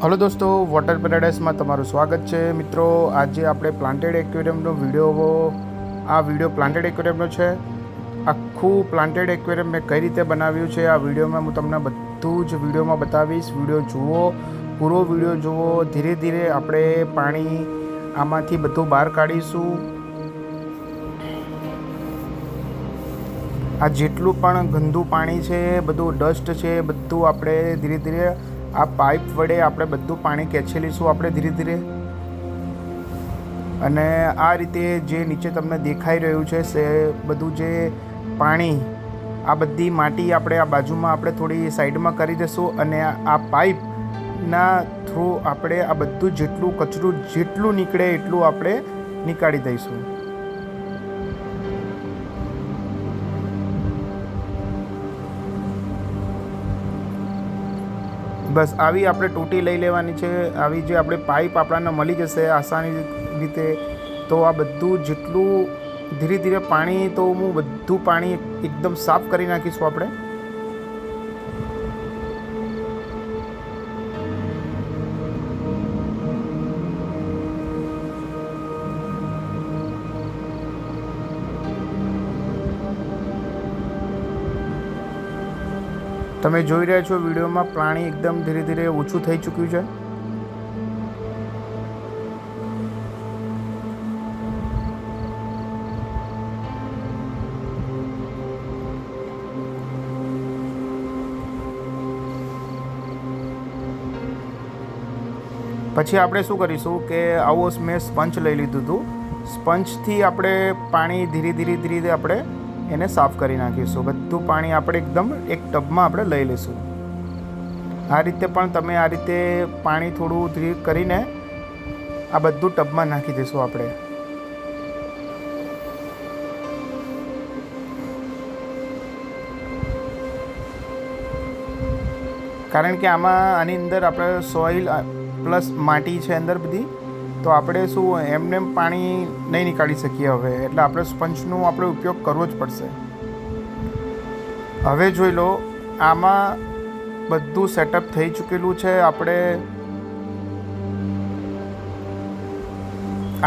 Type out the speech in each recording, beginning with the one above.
Hello दोस्तों, water paradise में तमाરું स्वागत है। मित्रों, आज આપણે પ્લાન્ટેડ એક્વેરિયમનો વિડીયો પ્લાન્ટેડ એક્વેરિયમનો છે। આખું પ્લાન્ટેડ એક્વેરિયમ મેં કઈ રીતે બનાવ્યું છે આ વિડીયોમાં હું તમને બધું જ વિડીયોમાં બતાવીશ। વિડીયો જુઓ, પૂરો વિડીયો જુઓ। ધીરે ધીરે આપણે પાણી આમાંથી બધું બહાર કાઢીશું। આ જેટલું પણ ગંદુ પાણી છે, બધું ડસ્ટ છે, બધું આપણે ધીરે ધીરે આ પાઇપ વડે આપણે બધું પાણી ખેંચી લઈશું આપણે ધીરે ધીરે। અને આ રીતે જે નીચે તમને દેખાઈ રહ્યું છે તે બધું જે પાણી, આ બધી માટી આપણે આ બાજુમાં આપણે થોડી સાઈડમાં કરી દઈશું અને આ પાઇપના થ્રુ આપણે આ બધું જેટલું કચરું જેટલું નીકળે એટલું આપણે નીકાળી દઈશું। બસ આવી આપણે ટોટી લઈ લેવાની છે। આવી જે આપણે પાઇપ આપણને મળી જશે આસાની રીતે। તો આ બધું જેટલું ધીરે ધીરે પાણી, તો હું બધું પાણી એકદમ સાફ કરી નાખીશું આપણે। તમે જોઈ રહ્યા છો વિડીયોમાં પાણી એકદમ ધીરે ધીરે ઓછું થઈ ચૂક્યું છે। પછી આપણે શું કરીશું કે આવો મેં સ્પંચ લઈ લીધું હતું। સ્પંચથી આપણે પાણી ધીરે ધીરે ધીરે ધીરે આપણે એને સાફ કરી નાખીશું। બધું પાણી આપણે એકદમ એક ટબમાં આપણે લઈ લઈશું। આ રીતે પણ તમે આ રીતે પાણી થોડું ધીરે કરીને આ બધું ટબમાં નાખી દઈશું આપણે। કારણ કે આની અંદર આપણે સોઇલ પ્લસ માટી છે અંદર બધી, તો આપણે શું એમને પાણી નહીં નીકાળી શકીએ હવે, એટલે આપણે સ્પંચનો આપણે ઉપયોગ કરવો જ પડશે। હવે જોઈ લો, આમાં બધું સેટઅપ થઈ ચૂકેલું છે। આપણે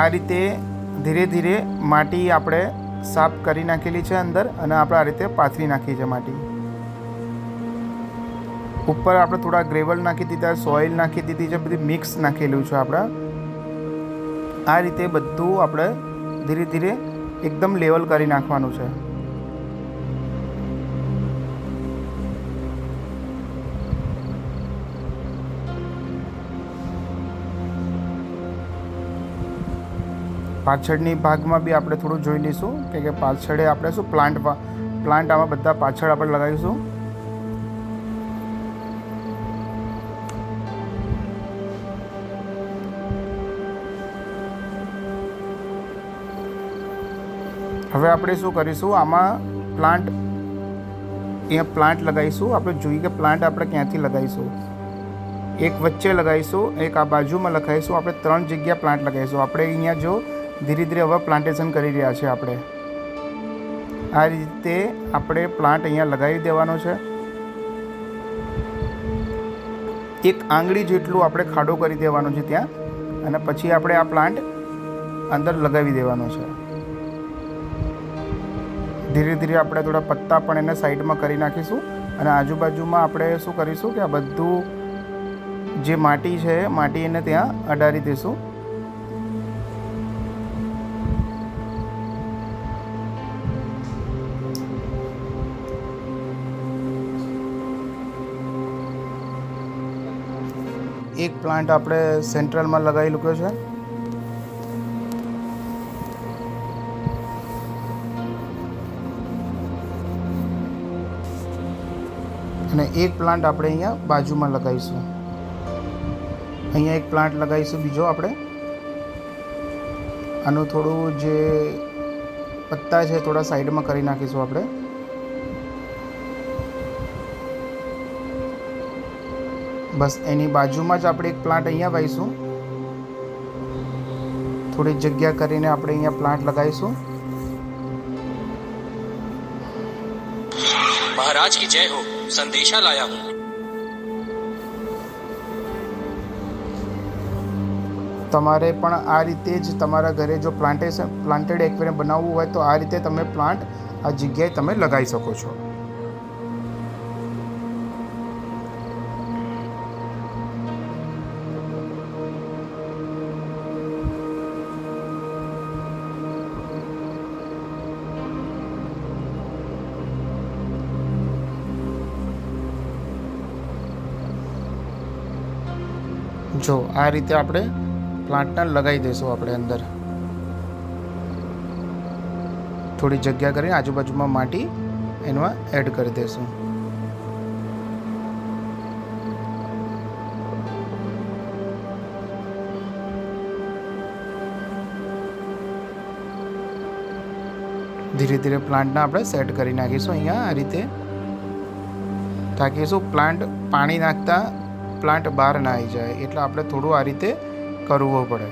આ રીતે ધીરે ધીરે માટી આપણે સાફ કરી નાખેલી છે અંદર, અને આપણે આ રીતે પાથરી નાખી છે માટી। ઉપર આપણે થોડા ગ્રેવલ નાખી દીધા, સોઇલ નાખી દીધી છે, બધી મિક્સ નાખેલું છે આપણે। આ રીતે બધું આપણે ધીરે ધીરે એકદમ લેવલ કરી નાખવાનું છે। પાછળની ભાગમાં બી આપણે થોડું જોઈ લઈશું કે પાછળે આપણે શું પ્લાન્ટ આમાં બધા પાછળ આપણે લગાવીશું। હવે આપણે શું કરીશું, આમાં અહીંયા પ્લાન્ટ લગાવીશું। આપણે જોઈએ કે પ્લાન્ટ આપણે ક્યાંથી લગાવીશું। એક વચ્ચે લગાવીશું, એક આ બાજુમાં લગાવીશું। આપણે 3 જગ્યા પ્લાન્ટ લગાવીશું। આપણે અહીંયા જો ધીરે ધીરે હવે પ્લાન્ટેશન કરી રહ્યા છે આપણે। આ રીતે આપણે પ્લાન્ટ અહીંયા લગાવી દેવાનો છે। એક આંગળી જેટલું આપણે ખાડો કરી દેવાનો છે ત્યાં, અને પછી આપણે આ પ્લાન્ટ અંદર લગાવી દેવાનો છે। ધીરે ધીરે આપણે થોડા પત્તા પણ એને સાઈડમાં કરી નાખીશું, અને આજુબાજુમાં આપણે શું કરીશું કે આ બધું જે માટી છે માટી એને ત્યાં અડાડી દઈશું। એક પ્લાન્ટ આપણે સેન્ટ્રલમાં લગાવી મૂક્યો છે, અને એક પ્લાન્ટ આપણે અહીંયા બાજુમાં લગાવીશું। અહીંયા એક પ્લાન્ટ લગાવીશું બીજો આપણે। આનું થોડું જે પત્તા છે થોડા સાઈડમાં કરી નાખીશું આપણે। બસ એની બાજુમાં જ આપણે એક પ્લાન્ટ અહીંયા વાવીશું। થોડી જગ્યા કરીને આપણે અહીંયા પ્લાન્ટ લગાવીશું। महाराज की जय हो, संदेशा लाया हूँ। તમારે પણ આ રીતે જ તમારા ઘરે જો પ્લાન્ટેડ એક્વેરિયમ બનાવવું હોય તો આ રીતે તમે પ્લાન્ટ આ જગ્યાએ તમે લગાવી શકો છો. જો આ રીતે આપણે પ્લાન્ટને લગાવી દઈશું. આપણે અંદર થોડી જગ્યા કરીને આજુબાજુમાં માટી એમાં એડ કરી દઈશું. ધીરે ધીરે પ્લાન્ટને આપણે સેટ કરી નાખીશું અહીંયા આ રીતે, તાકી શું પ્લાન્ટ પાણી નાખતા પ્લાન્ટ બહાર ના આવી જાય, એટલે આપણે થોડું આ રીતે કરવું પડે.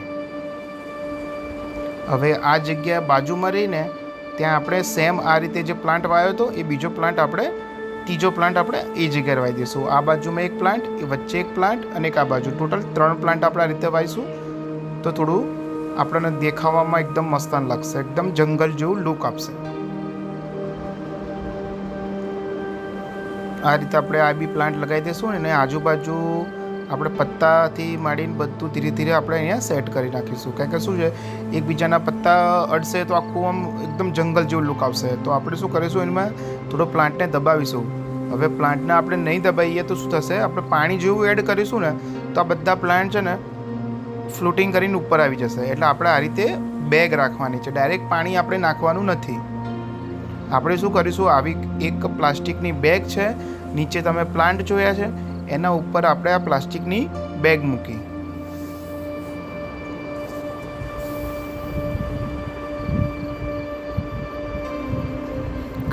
હવે આ જગ્યા બાજુમાં રહીને ત્યાં આપણે સેમ આ રીતે જે પ્લાન્ટ વાવ્યો હતો એ બીજો પ્લાન્ટ આપણે ત્રીજો પ્લાન્ટ આપણે એ જગ્યાએ વાવી દઈશું. આ બાજુમાં એક પ્લાન્ટ, એ વચ્ચે એક પ્લાન્ટ અને એક આ બાજુ, ટોટલ 3 પ્લાન્ટ આપણે આ રીતે વાવીશું તો થોડું આપણને દેખાવામાં એકદમ મસ્તાન લાગશે, એકદમ જંગલ જેવું લુક આપશે. આ રીતે આપણે આ બી પ્લાન્ટ લગાવી દઈશું અને આજુબાજુ આપણે પત્તાથી માંડીને બધું ધીરે ધીરે આપણે અહીંયા સેટ કરી નાખીશું. કારણ કે શું છે, એકબીજાના પત્તા અડશે તો આખું આમ એકદમ જંગલ જેવું લુક આવશે. તો આપણે શું કરીશું, એમાં થોડો પ્લાન્ટને દબાવીશું. હવે પ્લાન્ટને આપણે નહીં દબાવીએ તો શું થશે, આપણે પાણી જેવું એડ કરીશું ને તો આ બધા પ્લાન્ટ છે ને ફ્લોટિંગ કરીને ઉપર આવી જશે. એટલે આપણે આ રીતે બેગ રાખવાની છે, ડાયરેક્ટ પાણી આપણે નાખવાનું નથી. આપણે શું કરીશું, આવી એક પ્લાસ્ટિકની બેગ છે, નીચે તમે પ્લાન્ટ જોયા છે, એના ઉપર આપણે આ પ્લાસ્ટિકની બેગ મૂકી.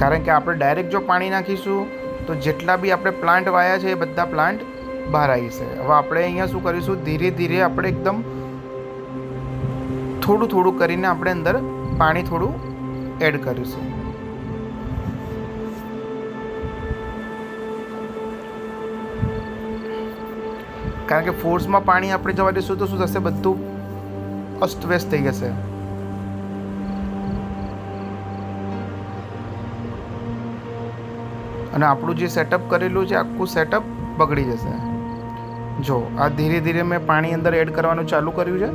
કારણ કે આપણે ડાયરેક્ટ જો પાણી નાખીશું તો જેટલા બી આપણે પ્લાન્ટ વાયા છે એ બધા પ્લાન્ટ બહાર આવી છે. હવે આપણે અહીંયા શું કરીશું, ધીરે ધીરે આપણે એકદમ થોડું થોડું કરીને આપણે અંદર પાણી થોડું એડ કરીશું. કારણ કે ફોર્સમાં પાણી આપણે જવા દઈશું તો શું થશે, બધું અસ્તવ્યસ્ત થઈ જશે. અને આપણું જે સેટઅપ કરેલું છે આખું સેટઅપ બગડી જશે. જો આ ધીરે ધીરે મેં પાણી અંદર એડ કરવાનું ચાલુ કર્યું છે.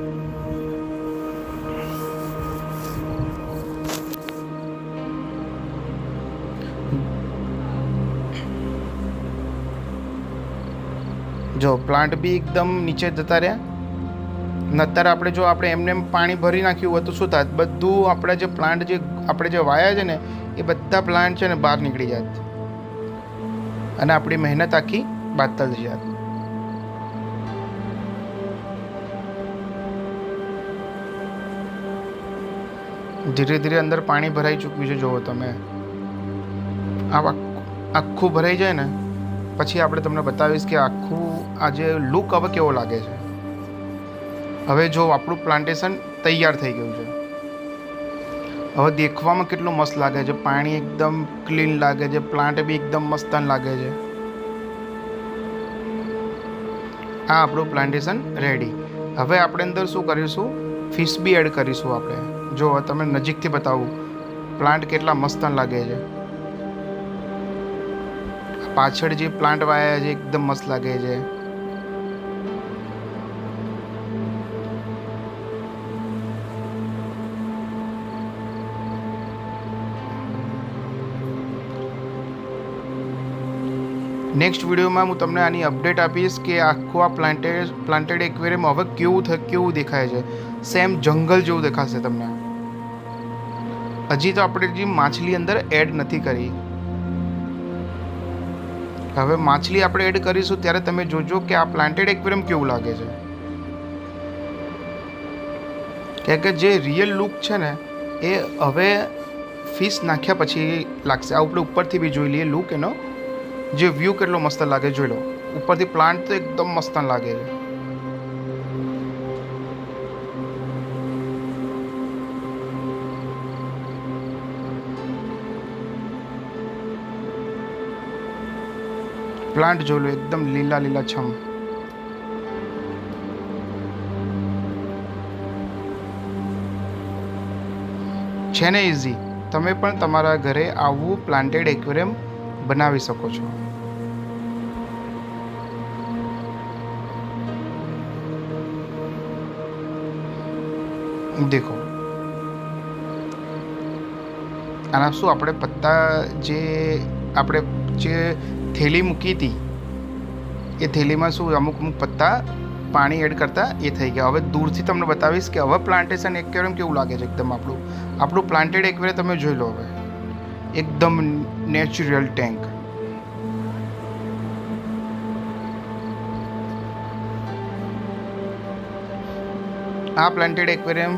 જો પ્લાન્ટ બી એકદમ નીચે જતા રહ્યા. નતર આપણે જો આપણે એમને એમ પાણી ભરી નાખ્યું હોય તો શું થાય, બધું આપણા જે પ્લાન્ટ જે આપણે જે વાયા છે ને એ બધા પ્લાન્ટ છે ને બહાર નીકળી જાત અને આપણી મહેનત આખી બાતલ થઈ જાત. ધીરે ધીરે અંદર પાણી ભરાઈ ચૂક્યું છે. જુઓ તમે, આખું ભરાઈ જાય ને પછી આપણે તમને બતાવીશ કે આખું આ જે લુક હવે કેવો લાગે છે. હવે જો આપણું પ્લાન્ટેશન તૈયાર થઈ ગયું છે. હવે દેખવામાં કેટલું મસ્ત લાગે છે, પાણી એકદમ ક્લીન લાગે છે, પ્લાન્ટ બી એકદમ મસ્તન લાગે છે. આ આપણું પ્લાન્ટેશન રેડી. હવે આપણે અંદર શું કરીશું, ફિશ બી એડ કરીશું આપણે. જો તમે નજીકથી બતાવું, પ્લાન્ટ કેટલા મસ્તન લાગે છે. પાછળ જે પ્લાન્ટ વાયા છે એકદમ મસ્ત લાગે છે. નેક્સ્ટ વિડીયોમાં હું તમને આની અપડેટ આપીશ કે આખું આ પ્લાન્ટેડ એક્વેરિયમ હવે કેવું દેખાય છે. સેમ જંગલ જેવું દેખાશે તમને. હજી તો આપણે જે માછલી અંદર એડ નથી કરી. હવે માછલી આપણે એડ કરીશું ત્યારે તમે જોજો કે આ પ્લાન્ટેડ એક્વેરિયમ કેવું લાગે છે. કારણ કે જે રિયલ લુક છે ને એ હવે ફિશ નાખ્યા પછી લાગશે. આ આપણે ઉપરથી બી જોઈ લઈએ લુક એનો, જે વ્યૂ કેટલો મસ્ત લાગે જોઈ લો. ઉપરથી પ્લાન્ટ તો એકદમ મસ્ત લાગે છે. પ્લાન્ટ જોઈ લો એકદમ લીલા લીલા છમ. છે ને ઇઝી. તમે પણ તમારા ઘરે આવું પ્લાન્ટેડ એક્વેરિયમ બનાવી શકો છો. દેખો આના શું આપણે પત્તા આપણે જે થેલી મૂકી હતી એ થેલીમાં શું અમુક પત્તા પાણી એડ કરતા એ થઈ ગયા. હવે દૂરથી તમને બતાવીશ કે હવે પ્લાન્ટેશન એક્વેરિયમ કેવું લાગે છે. એકદમ આપણું પ્લાન્ટેડ એક્વેરિયમ તમે જોઈ લો. હવે એકદમ નેચરલ ટેન્ક. આ પ્લાન્ટેડ એક્વેરિયમ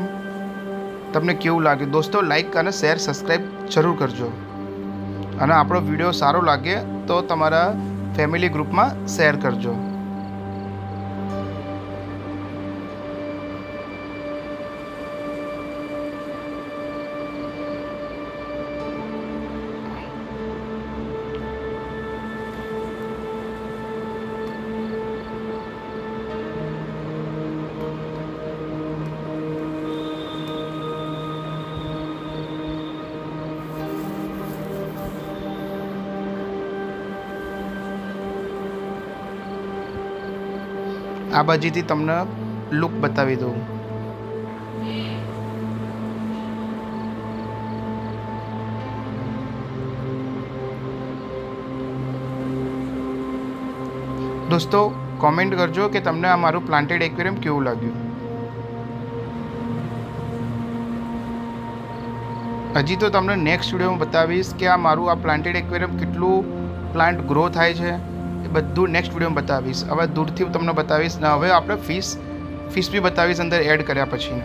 તમને કેવું લાગ્યું દોસ્તો? લાઈક અને શેર સબસ્ક્રાઈબ જરૂર કરજો. અને આપણો વિડીયો સારો લાગે તો તમારા ફેમિલી ગ્રુપમાં શેર કરજો. આ બાજુથી તમને લુક બતાવી દઉં. દોસ્તો કોમેન્ટ કરજો કે તમને આ મારું પ્લાન્ટેડ એક્વેરિયમ કેવું લાગ્યું. હજી તો તમને નેક્સ્ટ વિડીયોમાં બતાવીશ કે આ મારું આ પ્લાન્ટેડ એક્વેરિયમ કેટલું પ્લાન્ટ ગ્રો થાય છે એ બધું નેક્સ્ટ વિડીયોમાં બતાવીશ. હવે દૂરથી તમને બતાવીશ ને હવે આપણે ફિશ બી બતાવીશ અંદર એડ કર્યા પછી.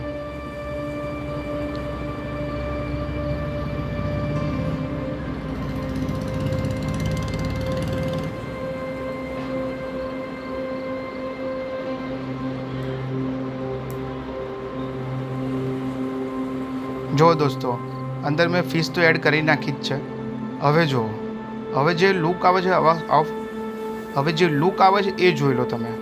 જો દોસ્તો અંદર મેં ફિશ તો એડ કરી નાખી જ છે. હવે જો હવે જે લુક આવે છે હવે જે લુક આવે છે એ જોઈ લો તમે.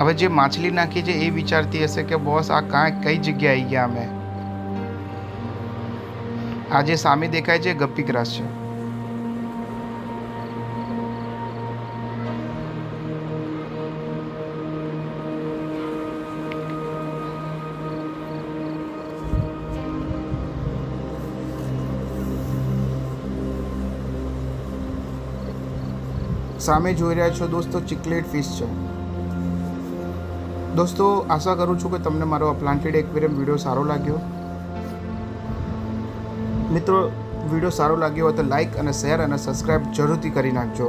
હવે જે માછલી નાખી છે એ વિચારતી હશે કે બોસ આ કઈ જગ્યાએ આવી ગયા અમે. આ જે સામે દેખાય છે ગપ્પી ગ્રાસ છે. સામે જોઈ રહ્યા છો દોસ્તો ચિકલેટ ફિશ છે. દોસ્તો આશા કરું છું કે તમને મારો આ પ્લાન્ટેડ એક્વેરિયમ વિડીયો સારો લાગ્યો. મિત્રો વિડીયો સારો લાગ્યો હોય તો લાઈક અને શેર અને સબસ્ક્રાઈબ જરૂરથી કરી નાખજો.